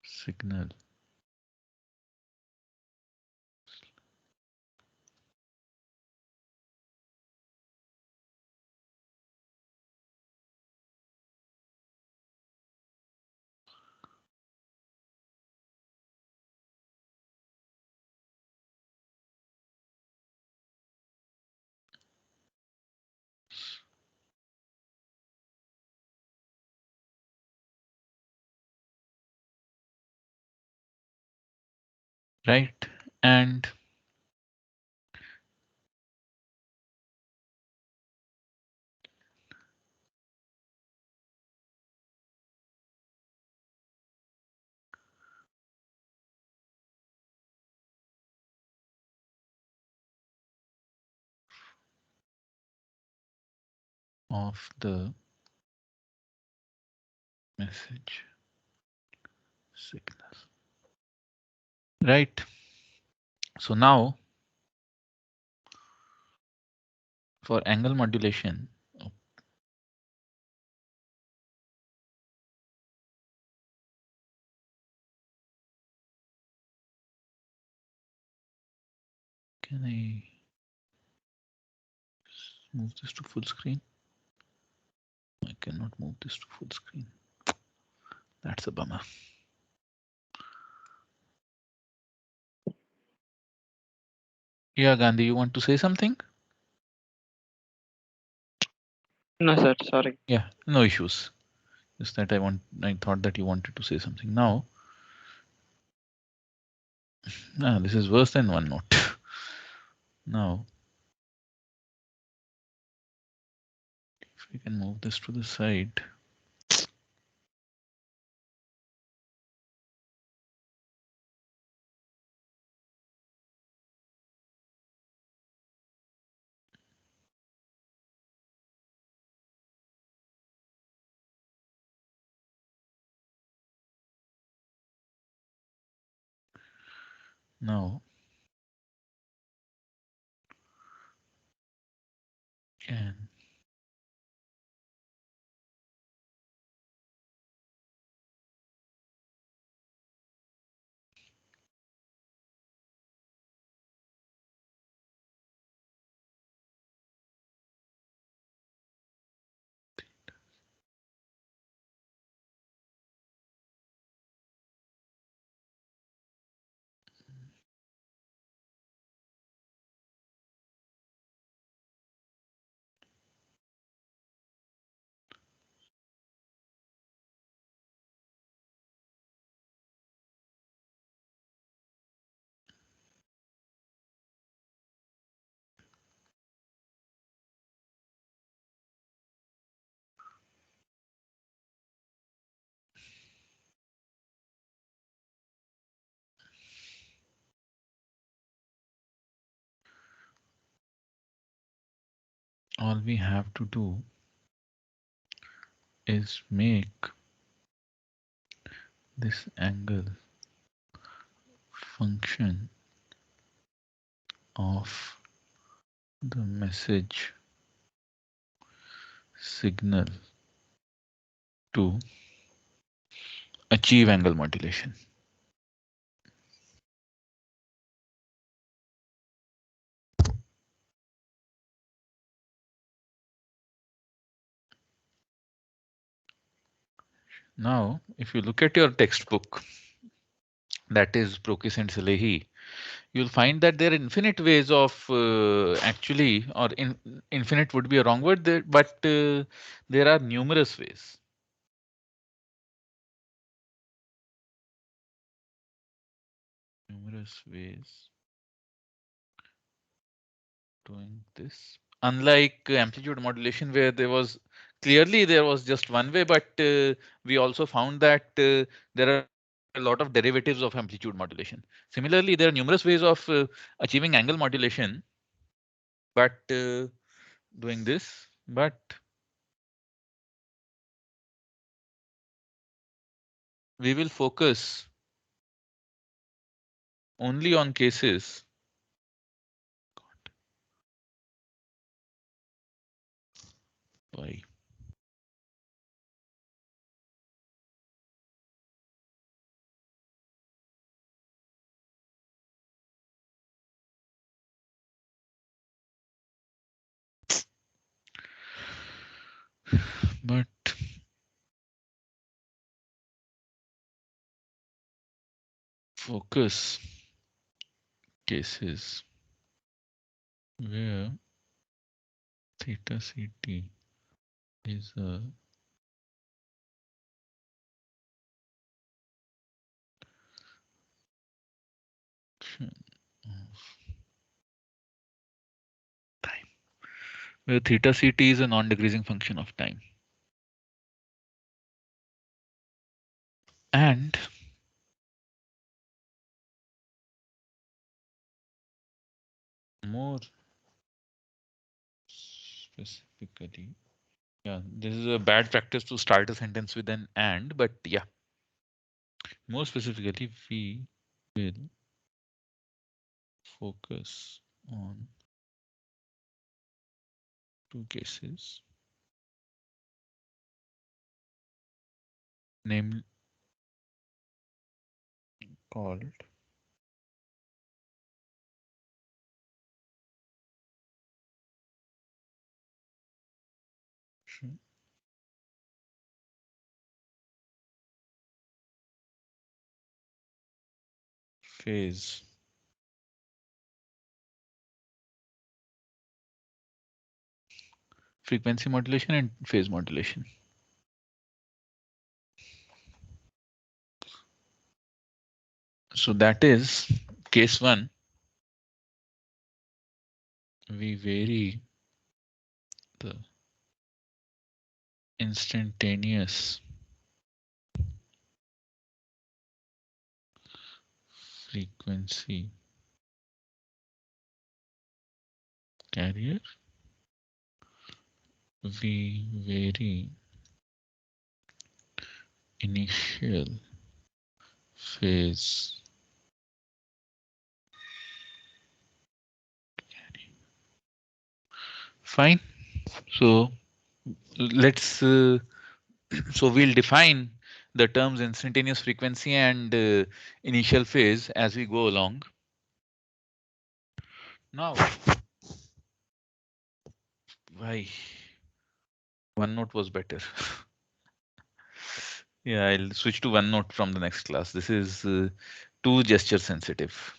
signal right, and of the message signal, right? So now for angle modulation, can I move this to full screen? I cannot move this to full screen. That's a bummer. Yeah, Gandhi, you want to say something? No, sir. Sorry. Yeah, no issues. Just that I thought that you wanted to say something. Now, this is worse than OneNote. Now, if we can move this to the side. Now, can all we have to do is make this angle function of the message signal to achieve angle modulation. Now, if you look at your textbook, that is Prokis and Salehi, you'll find that there are infinite ways of actually, or infinite would be a wrong word there, but there are numerous ways. Numerous ways doing this. Unlike amplitude modulation, where there was just one way, but we also found that there are a lot of derivatives of amplitude modulation. Similarly, there are numerous ways of achieving angle modulation, but doing this, but we will focus only on cases. Why? But focus cases where theta ct is a function of time, where theta ct is a non-decreasing function of time, and more specifically, yeah, this is a bad practice to start a sentence with an and, but yeah, more specifically, we will focus on two cases, namely called phase frequency modulation and phase modulation. So that is case one. We vary the instantaneous frequency carrier. We vary initial phase carrier. Fine. So let's so we'll define the terms instantaneous frequency and initial phase as we go along. Now, why OneNote was better? Yeah, I'll switch to OneNote from the next class. This is too gesture sensitive.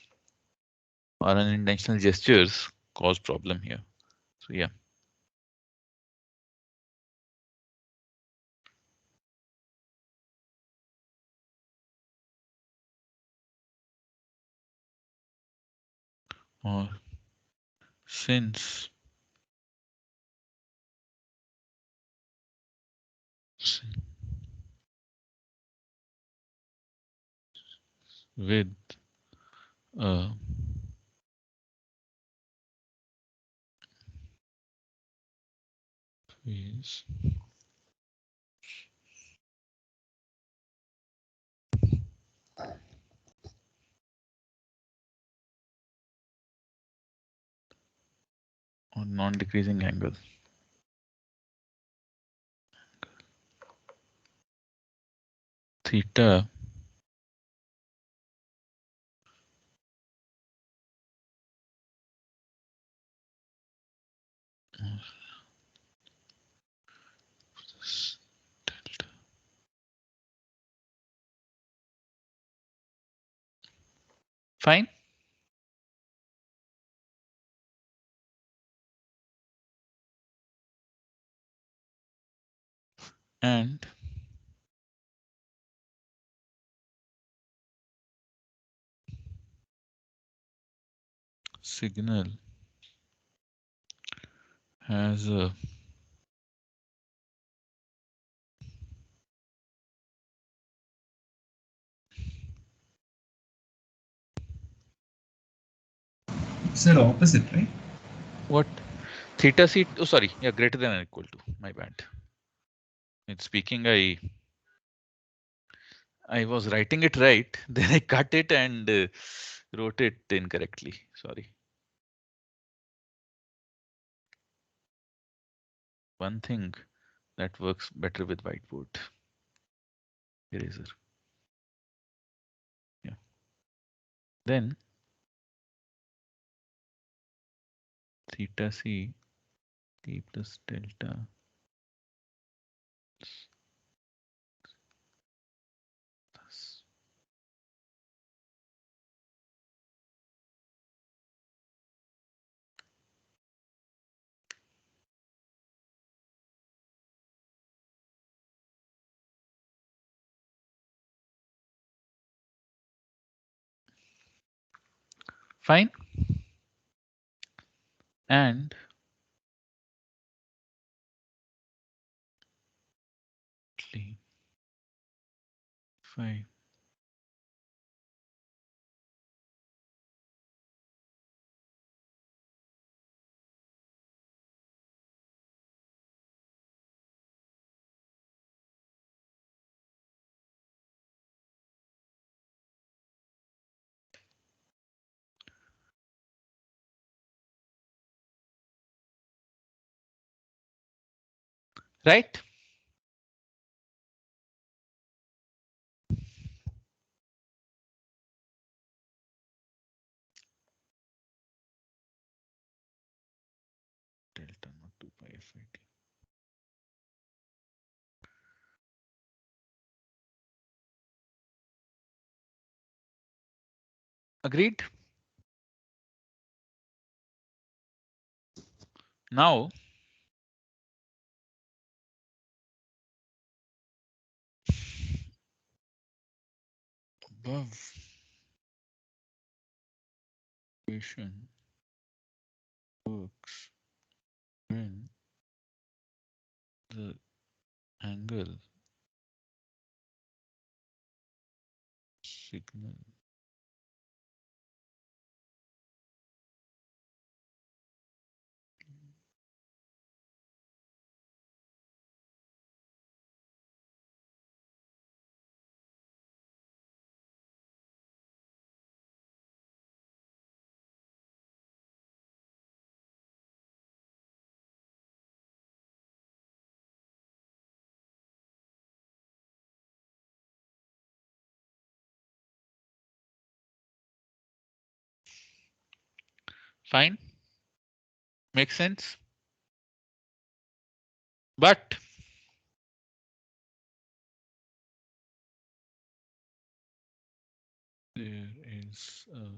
Or unintentional gestures cause problem here. So yeah, or since with a phase or non-decreasing angle theta delta. Fine. And signal has a It's the opposite, right? what theta c? Oh, sorry. Yeah, greater than or equal to. My bad. It's speaking. I was writing it right. Then I cut it and wrote it incorrectly. Sorry. One thing that works better with whiteboard eraser. Yeah. Then theta c t plus delta Fine. And fine. Right? Delta not 2 pi FIT. Agreed? Now, above equation works when the angle signal fine, makes sense. But there is a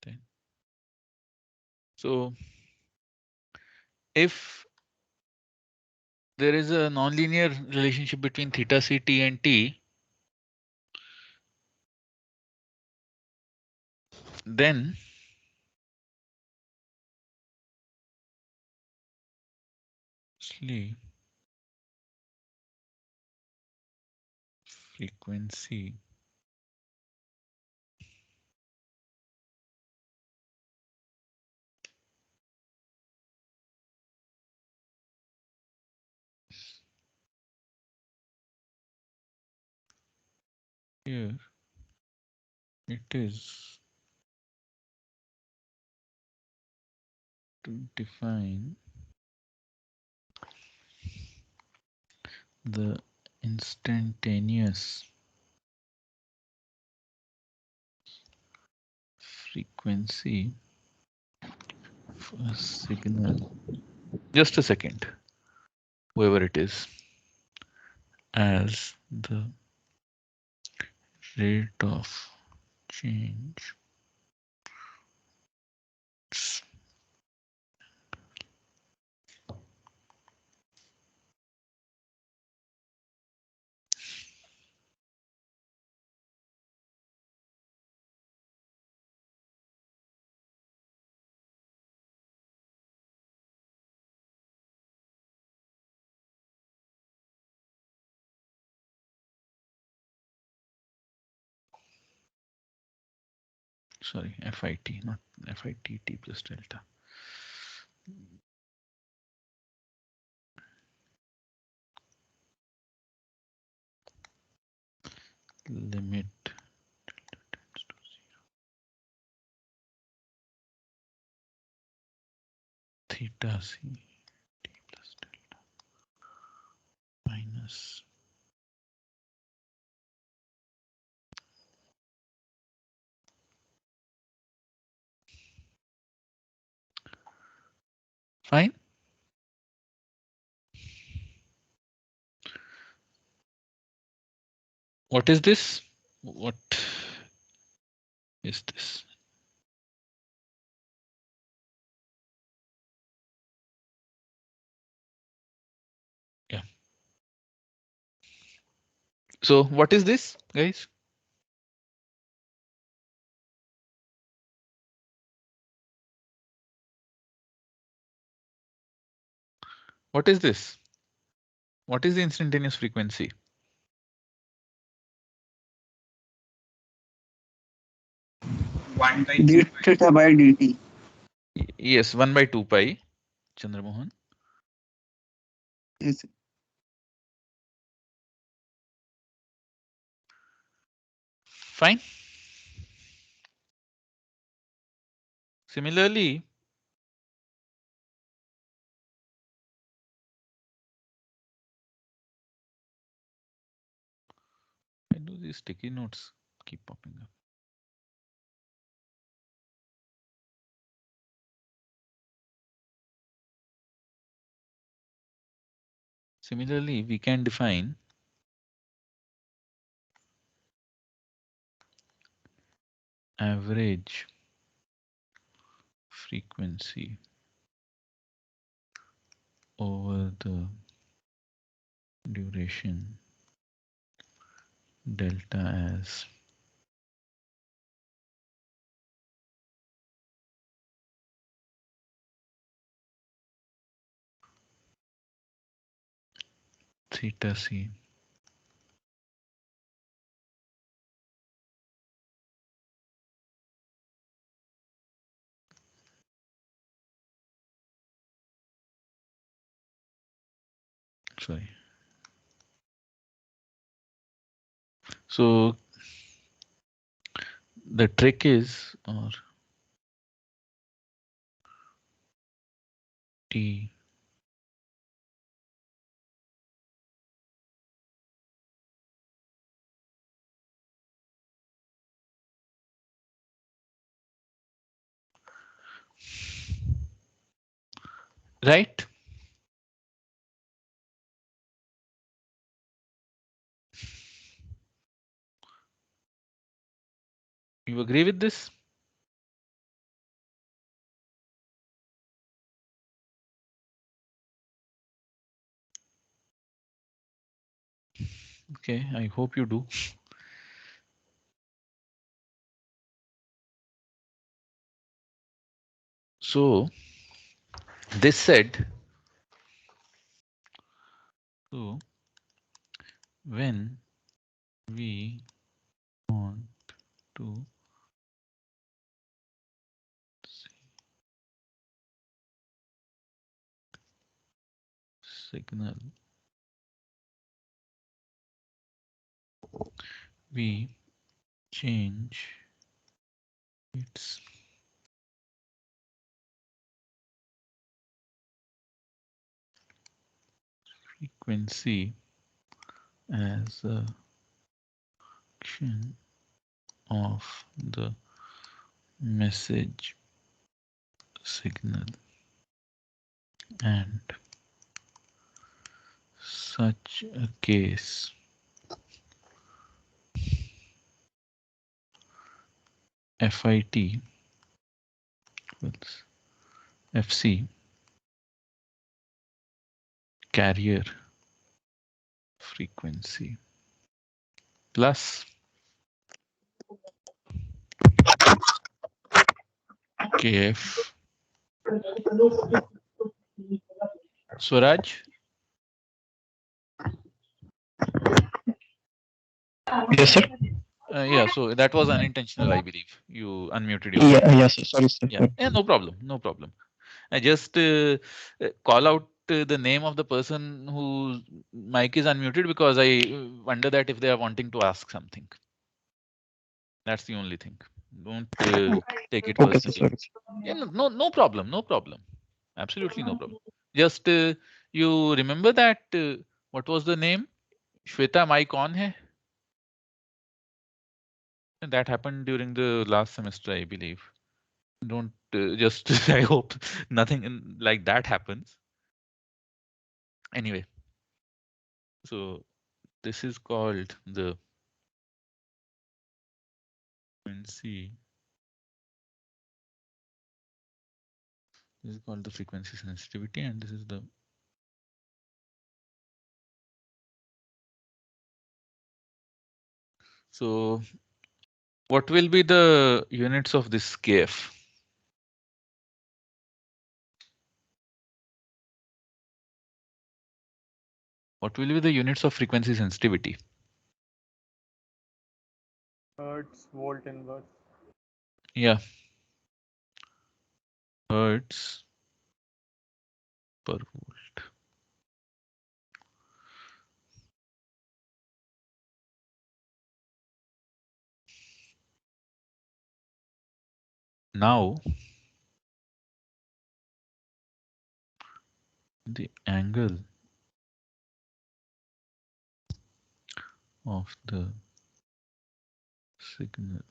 thing. So if there is a nonlinear relationship between theta c t and t, then sleep frequency here it is to define the instantaneous frequency of a signal. Just a second, whoever it is, as the rate of change. Sorry, FIT, not FIT t plus delta. Limit tends to theta c t plus delta minus. Fine. What is this? What is this. Yeah. So what is this, guys? What is this? What is the instantaneous frequency? One by d theta by dt. Yes, 1 by 2 pi. Chandramohan. Yes. Fine. Similarly, why do these sticky notes keep popping up? Similarly, we can define average frequency over the duration delta as theta c. Sorry. So the trick is, or t right? You agree with this? Okay, I hope you do. So this said, so when we want to signal, we change its frequency as a function of the message signal, and such a case FIT equals FC carrier frequency plus KF. Swaraj? Yes, sir. Yeah, so that was unintentional, I believe. You unmuted Yeah, yourself. yes, sir. Sorry, sir. Yeah, Sorry. yeah, no problem, no problem. I just call out the name of the person whose mic is unmuted because I wonder that if they are wanting to ask something. That's the only thing. Don't take it Okay, sir. personally. Sorry, sir. Yeah, no, no, no problem, no problem. Absolutely no problem. Just you remember that what was the name? Shweta mic on hai? And that happened during the last semester, I believe. Don't just I hope nothing like that happens. Anyway, so this is called the frequency This is called the frequency sensitivity, and this is the so what will be the units of this KF? What will be the units of frequency sensitivity? Hertz, volt inverse. Yeah, hertz per volt. Now the angle of the signal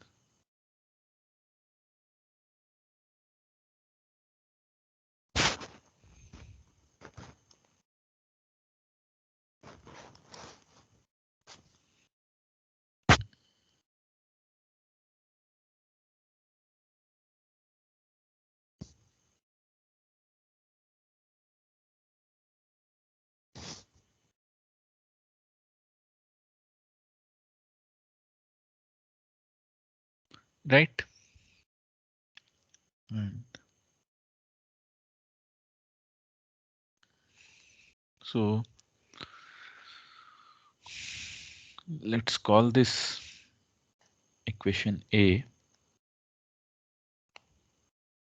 right? And so let's call this equation A,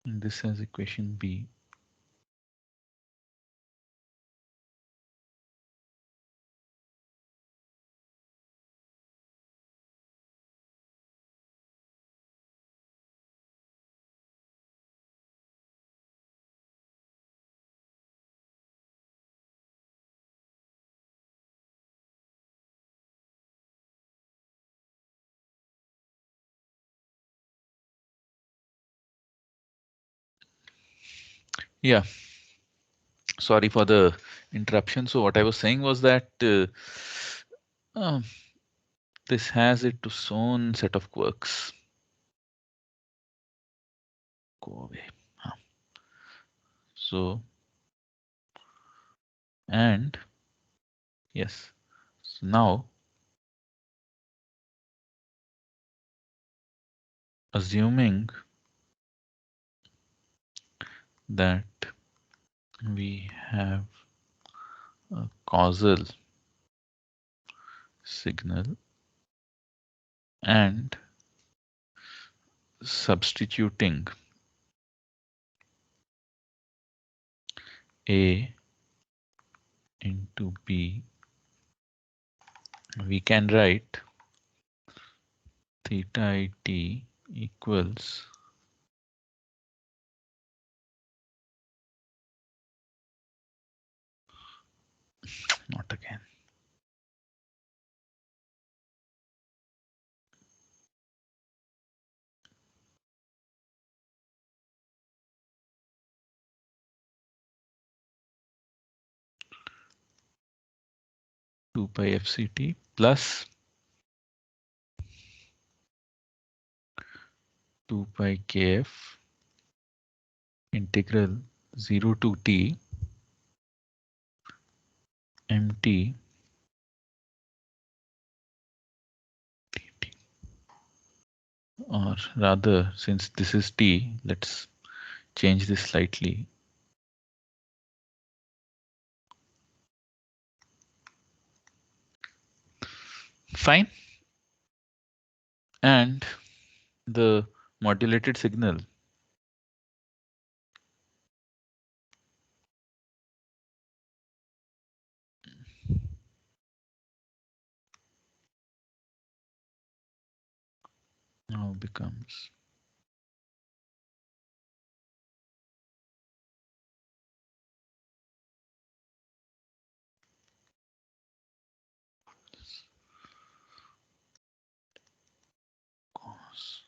and this as equation B. Yeah, sorry for the interruption. So what I was saying was that um, this has its own set of quirks. Go away. Huh. So, and yes, so now assuming that we have a causal signal and substituting A into B, we can write theta it equals not again 2 pi fct plus 2 pi kf integral 0 to t mt dt. Or rather, since this is t, let's change this slightly. Fine. And the modulated signal now becomes cos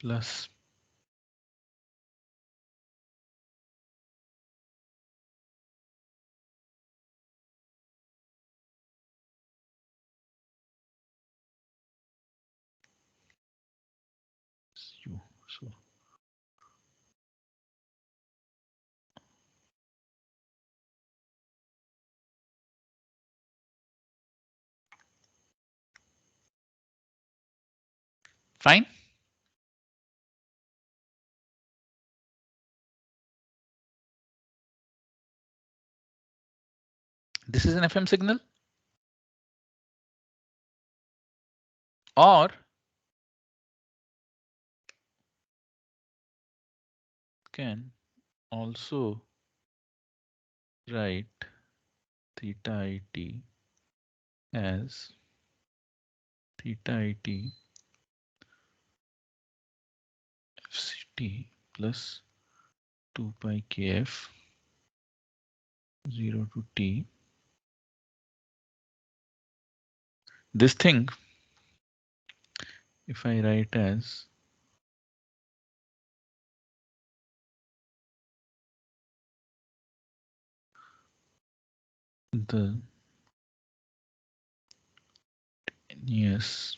plus So fine. This is an FM signal, or can also write theta it as theta it fct plus 2 pi kf 0 to t. This thing, if I write as the yes,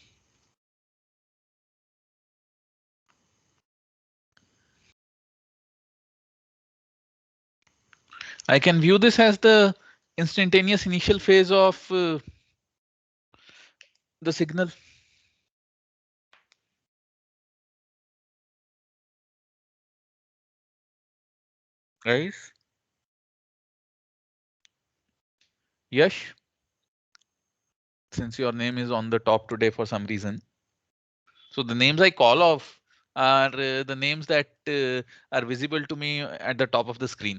I can view this as the instantaneous initial phase of the signal, guys. Yash, since your name is on the top today for some reason. So the names I call off are the names that are visible to me at the top of the screen.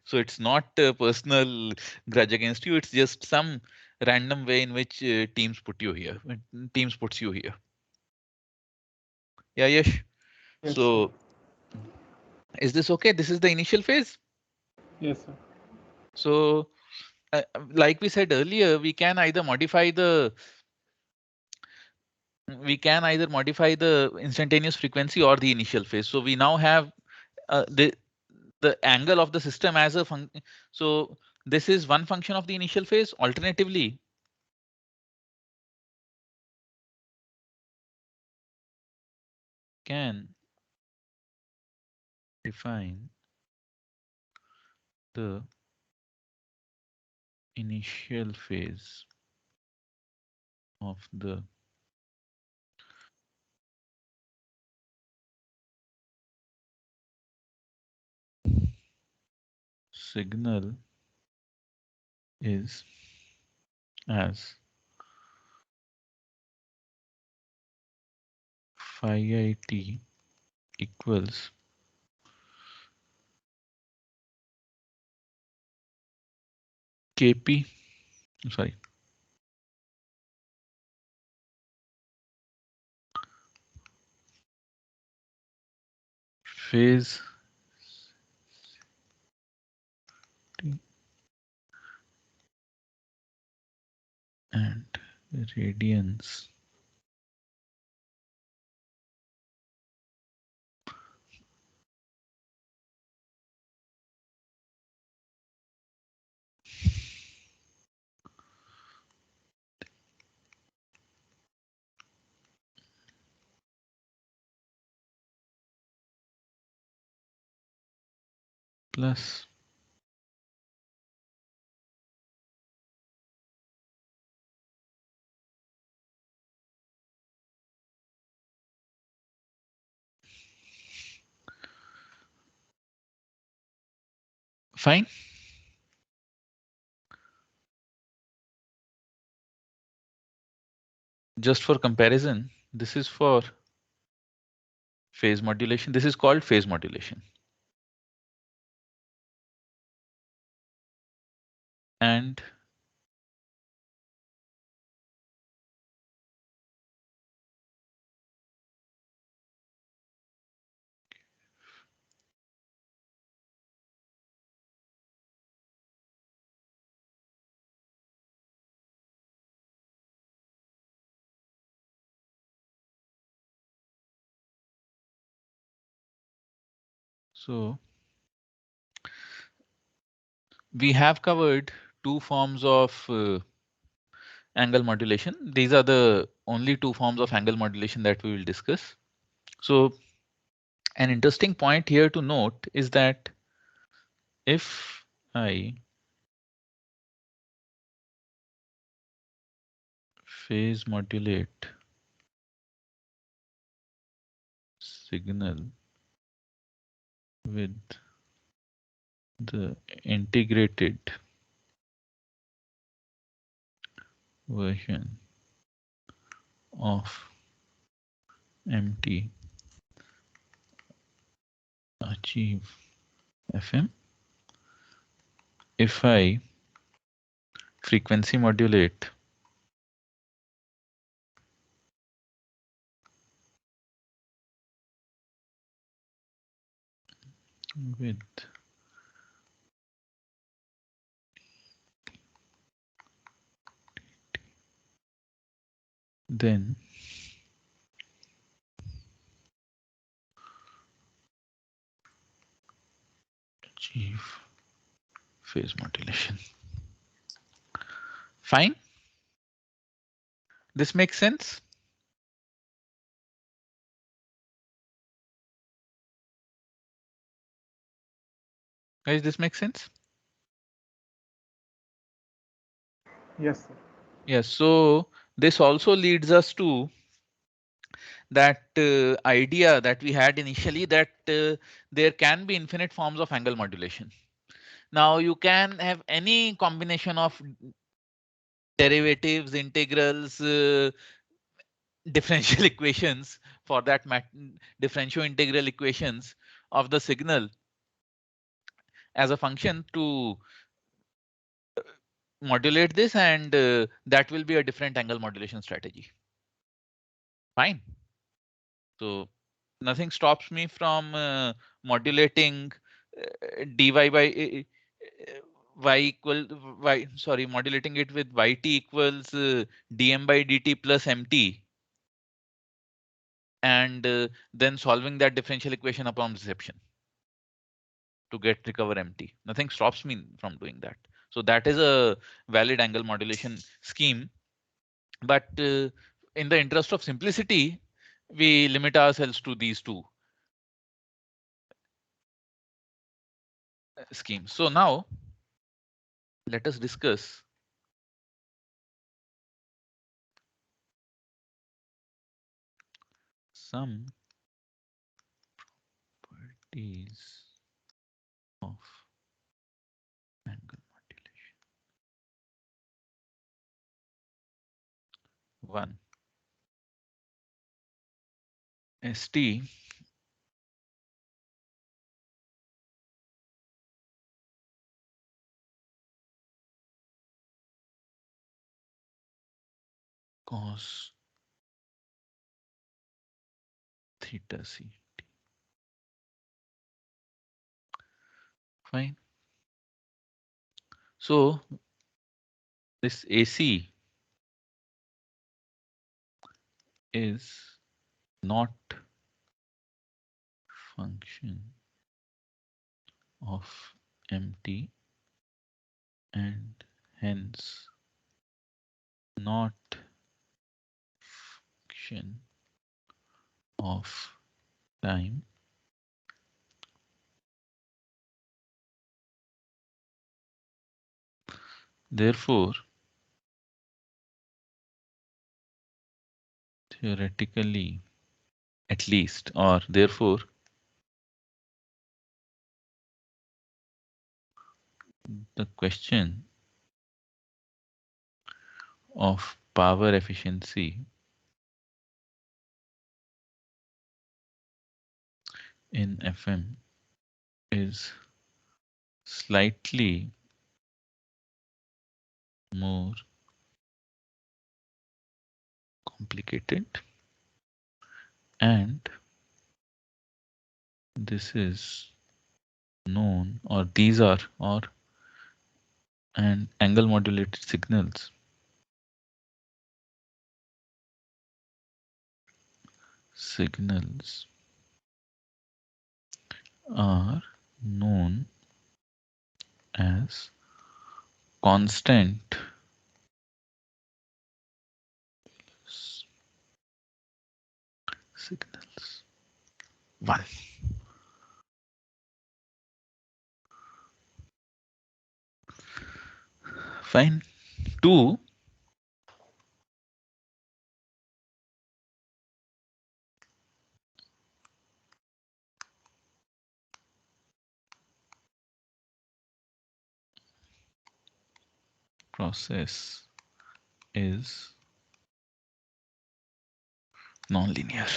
So it's not a personal grudge against you. It's just some random way in which Teams put you here. Teams puts you here. Yeah, Yash. Yes, sir. So is this okay? This is the initial phase. Yes, sir. So like we said earlier, we can either modify the instantaneous frequency or the initial phase. So we now have the angle of the system as a function. So this is one function of the initial phase. Alternatively, can define the initial phase of the signal is as phi I t equals kp. Sorry, phase t and radians plus fine. Just for comparison, this is for phase modulation. This is called phase modulation. And so we have covered two forms of angle modulation. These are the only two forms of angle modulation that we will discuss. So An interesting point here to note is that if I phase modulate signal with the integrated version of MT achieve FM, if I frequency modulate with then achieve phase modulation. Fine. This makes sense. Guys, this makes sense? Yes, sir. Yes. So this also leads us to that idea that we had initially that there can be infinite forms of angle modulation. Now you can have any combination of derivatives, integrals, differential equations for that differential integral equations of the signal as a function to modulate this, and that will be a different angle modulation strategy. Fine. So nothing stops me from modulating dy by y equal y, sorry, modulating it with yt equals dm by dt plus mt, and then solving that differential equation upon reception to get recover mt. Nothing stops me from doing that. So that is a valid angle modulation scheme. But in the interest of simplicity, we limit ourselves to these two schemes. So now let us discuss some properties of angle modulation. One, ST cos theta c. Fine. So this AC is not function of MT and hence not function of time. Therefore, theoretically, at least, or therefore, the question of power efficiency in FM is slightly more complicated, and this is known, or these are, or and angle modulated signals are known as constant signals. 1. Fine. 2. Process is nonlinear.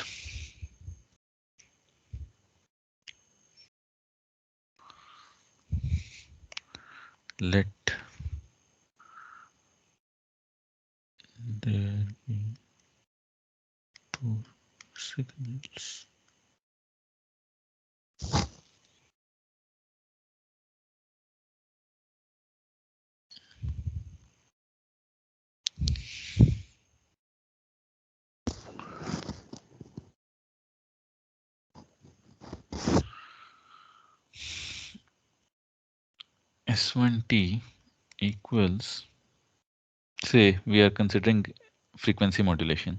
Let there be 2 signals. S1T equals, say we are considering frequency modulation.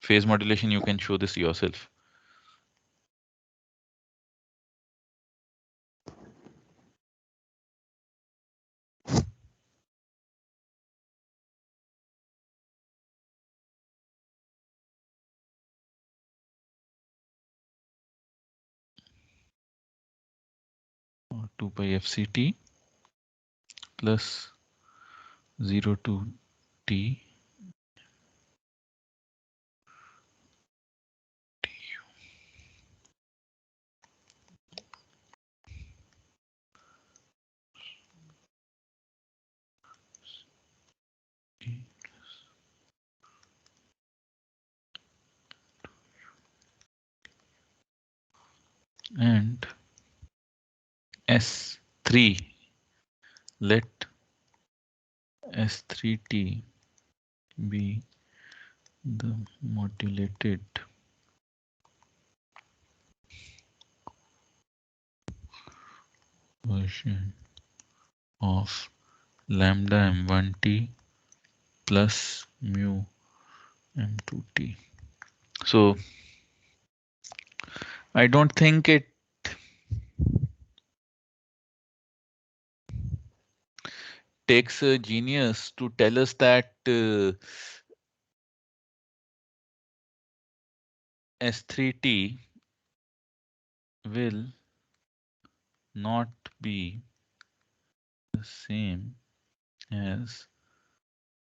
Phase modulation, you can show this yourself. Or 2 pi FCT plus 0 to T and S3. Let S3T be the modulated version of lambda m1t plus mu m2t. So I don't think it takes a genius to tell us that S3T will not be the same as,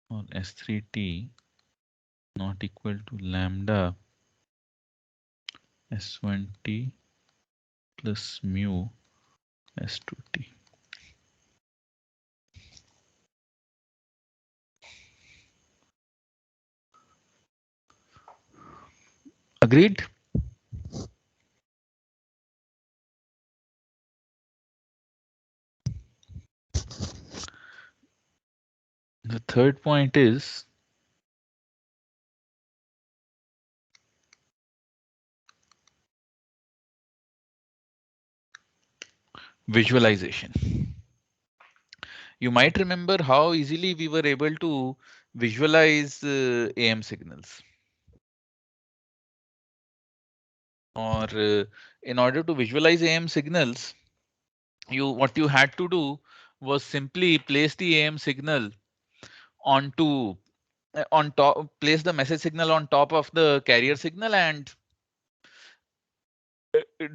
or S3T not equal to lambda S1T plus mu S2T. Agreed? The third point is visualization. You might remember how easily we were able to visualize AM signals. Or in order to visualize AM signals, what you had to do was simply place the AM signal onto on top, place the message signal on top of the carrier signal and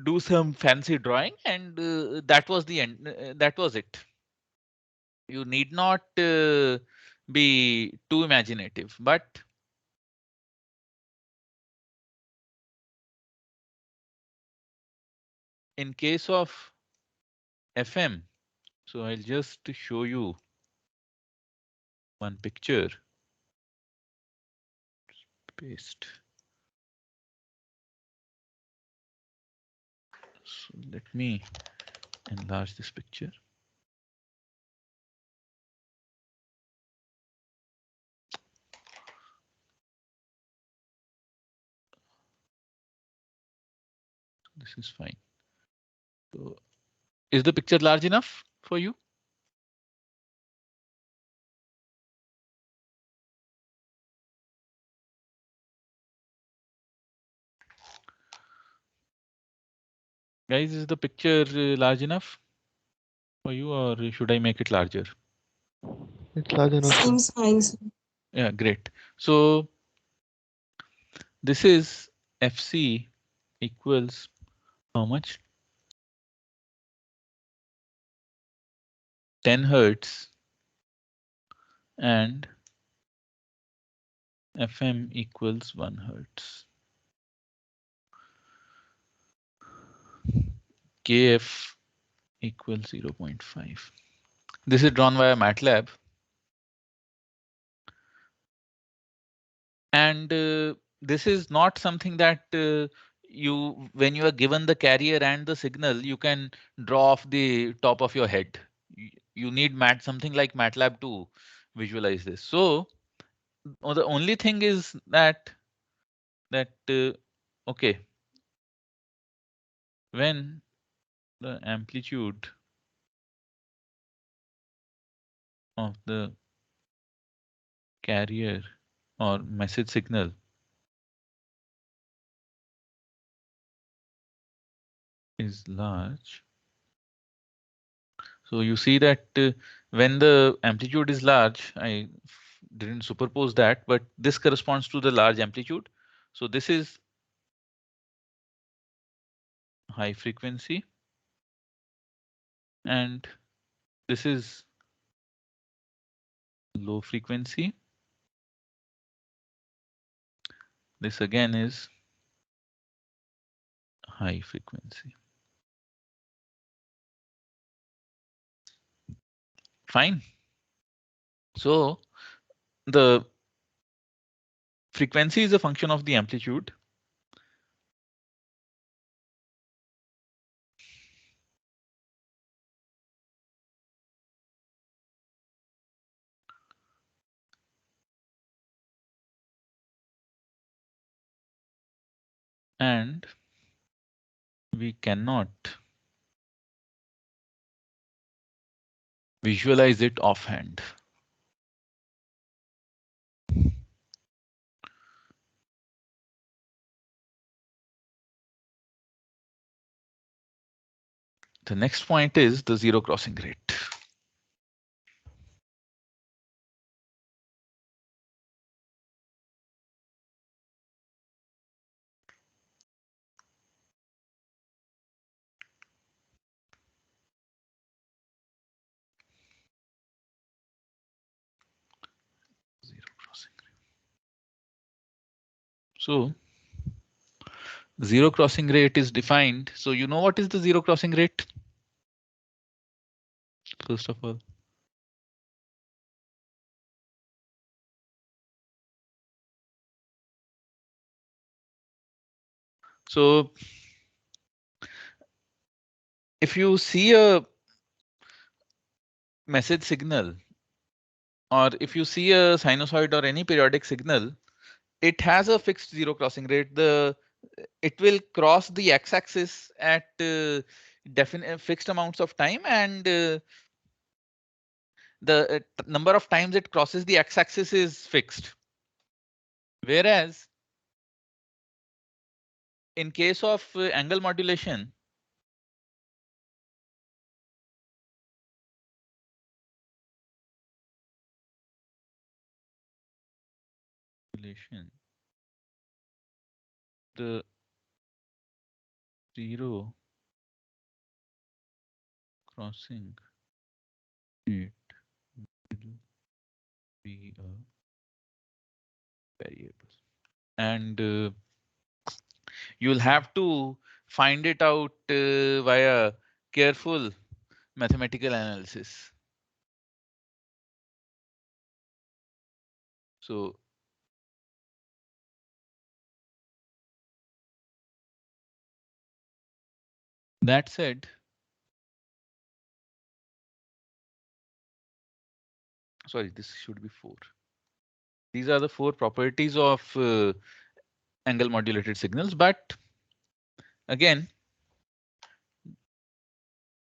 do some fancy drawing, and that was the end. That was it. You need not be too imaginative, but in case of FM, so I'll just show you one picture. Paste. So let me enlarge this picture. This is fine. So is the picture large enough for you? Guys, is the picture large enough for you, or should I make it larger? It's large enough, sir. Seems fine, sir. Yeah, great. So this is FC equals how much? 10 hertz, and FM equals 1 hertz. KF equals 0.5. This is drawn via MATLAB, and this is not something that when you are given the carrier and the signal, you can draw off the top of your head. You need something like MATLAB to visualize this. So the only thing is that okay, when the amplitude of the carrier or message signal is large. So you see that when the amplitude is large, I didn't superpose that, but this corresponds to the large amplitude. So this is high frequency, and this is low frequency. This again is high frequency. Fine. So the frequency is a function of the amplitude. And we cannot visualize it offhand. The next point is the zero crossing rate. Zero crossing rate. So zero crossing rate is defined. So you know what is the zero crossing rate? First of all, so if you see a message signal, or if you see a sinusoid or any periodic signal, it has a fixed zero crossing rate. It will cross the x-axis at definite fixed amounts of time, and the number of times it crosses the x-axis is fixed. Whereas in case of angle modulation, the zero crossing rate will be a variable, and you'll have to find it out via careful mathematical analysis. So that said, sorry, this should be 4. These are the 4 properties of angle modulated signals. But again,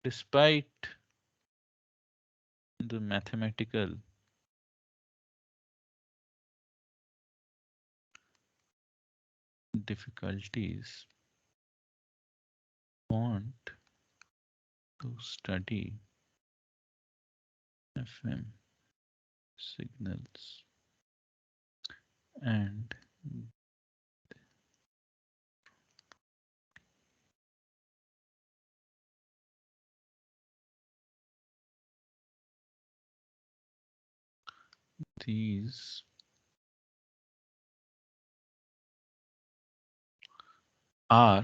despite the mathematical difficulties on want to study FM signals and these are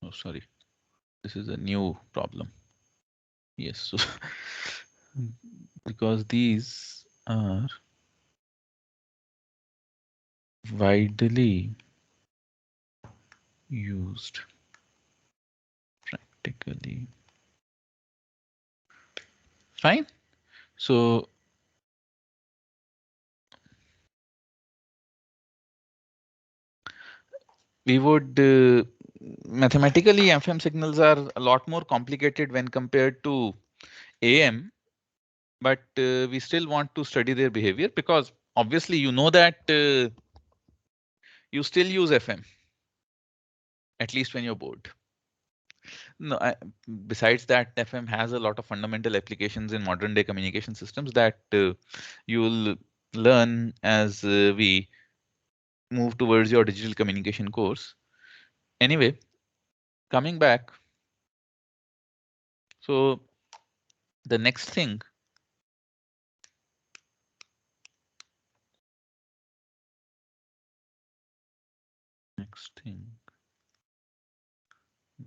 oh sorry, this is a new problem. Yes, so because these are widely used practically. Fine. So we would mathematically FM signals are a lot more complicated when compared to AM, but we still want to study their behavior because obviously you know that you still use FM at least when you're bored. No, besides that, FM has a lot of fundamental applications in modern day communication systems that you'll learn as we move towards your digital communication course. Anyway, coming back, so the next thing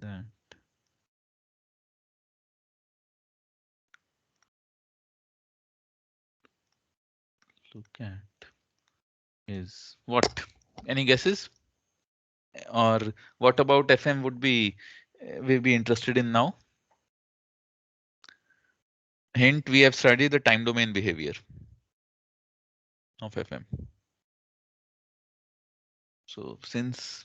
that look at is what? Any guesses? Or what about FM would be we be interested in now? Hint, we have studied the time domain behavior of FM. So since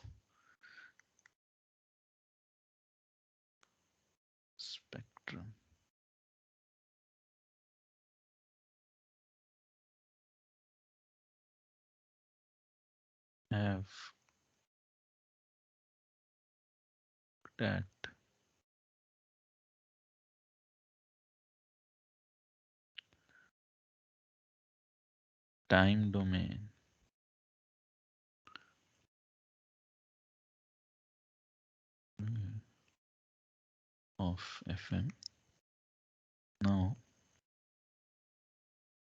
spectrum have that time domain of FM. Now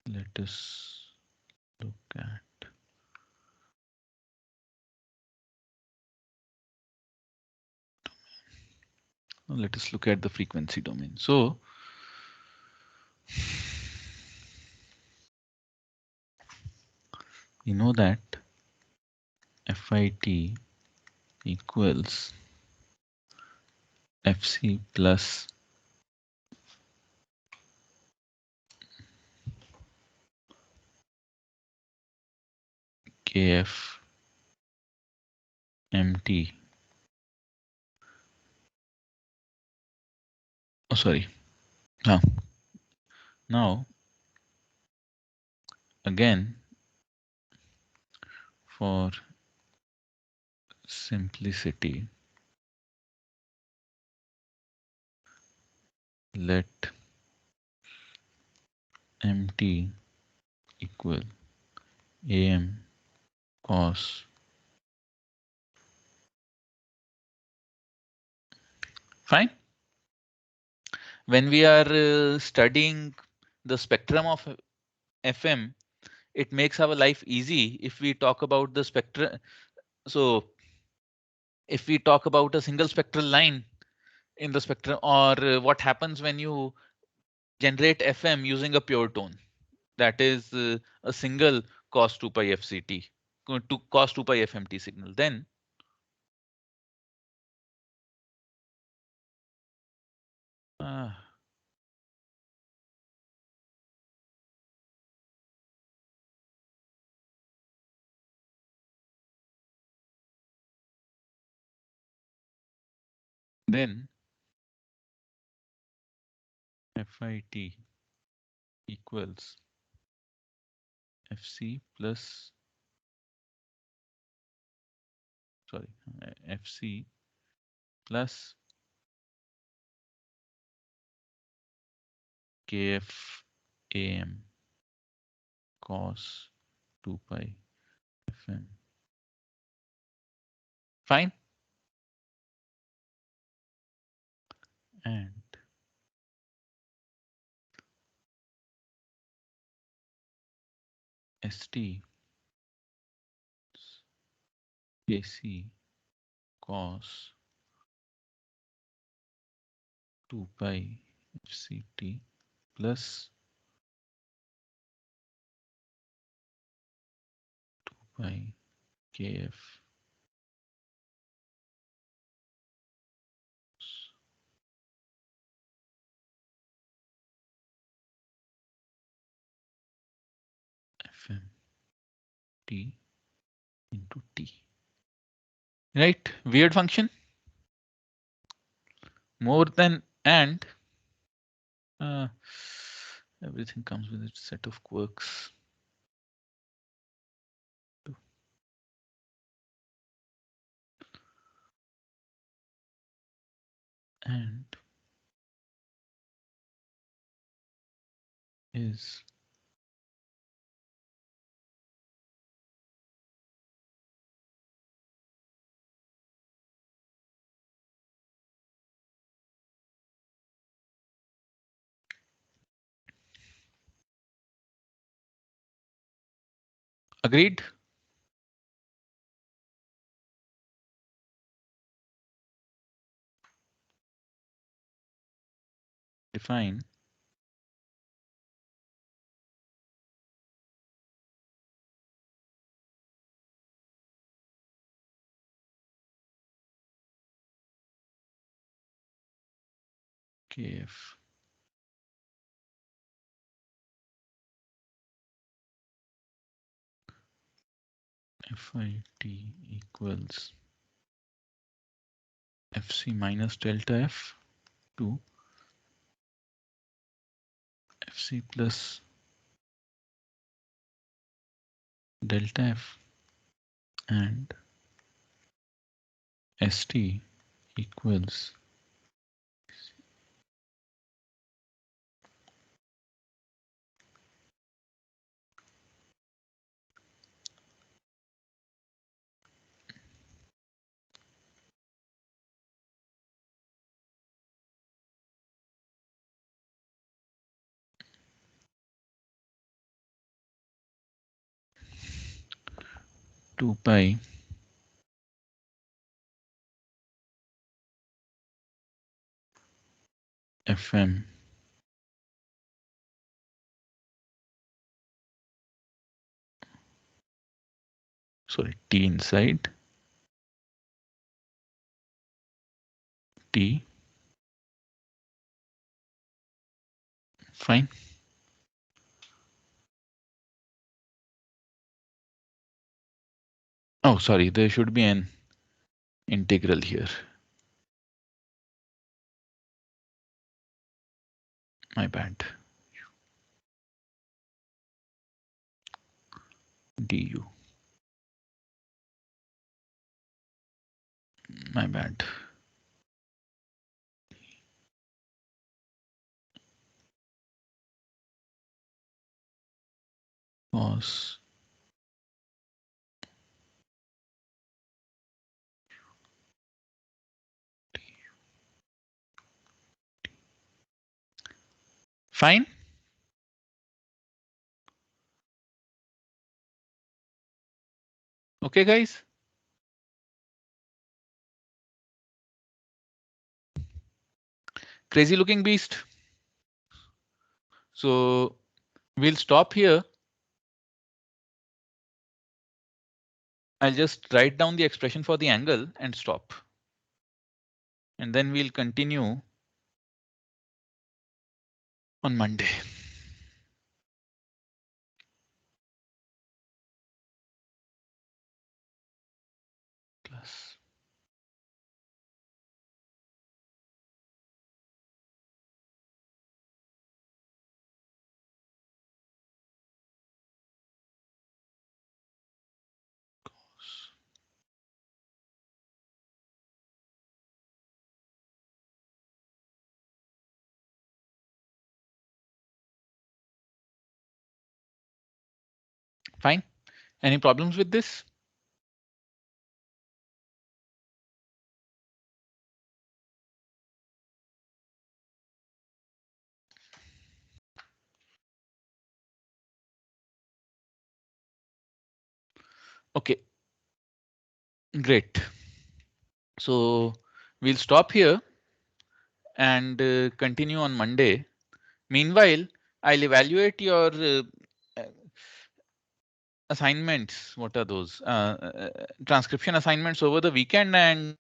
let us look at the frequency domain. So we know that FIT equals FC plus KF MT. Oh, sorry. Now, again, for simplicity, let MT equal AM cos. Fine. When we are studying the spectrum of FM, it makes our life easy if we talk about the spectrum. So if we talk about a single spectral line in the spectrum, or what happens when you generate FM using a pure tone, that is a single cos 2 pi FCT to cos 2 pi FMT signal, uh, then FIT equals FC plus sorry, FC plus KF AM cos 2 pi FM. Fine. And ST KC cos 2 pi FCT plus 2 pi KF FM T into T. Right? Weird function. More than and uh, everything comes with its set of quirks. And is agreed. Define KF FIT equals FC minus delta F to FC plus delta F and ST equals 2 pi FM sorry T inside T. Fine. Oh, sorry, there should be an integral here. My bad. Du. My bad. Cos fine. Okay, guys. Crazy looking beast. So we'll stop here. I'll just write down the expression for the angle and stop. And then we'll continue on Monday. Plus cos Fine. Any problems with this? Okay, great. So we'll stop here and continue on Monday. Meanwhile, I'll evaluate your uh, assignments. What are those? Transcription assignments over the weekend, and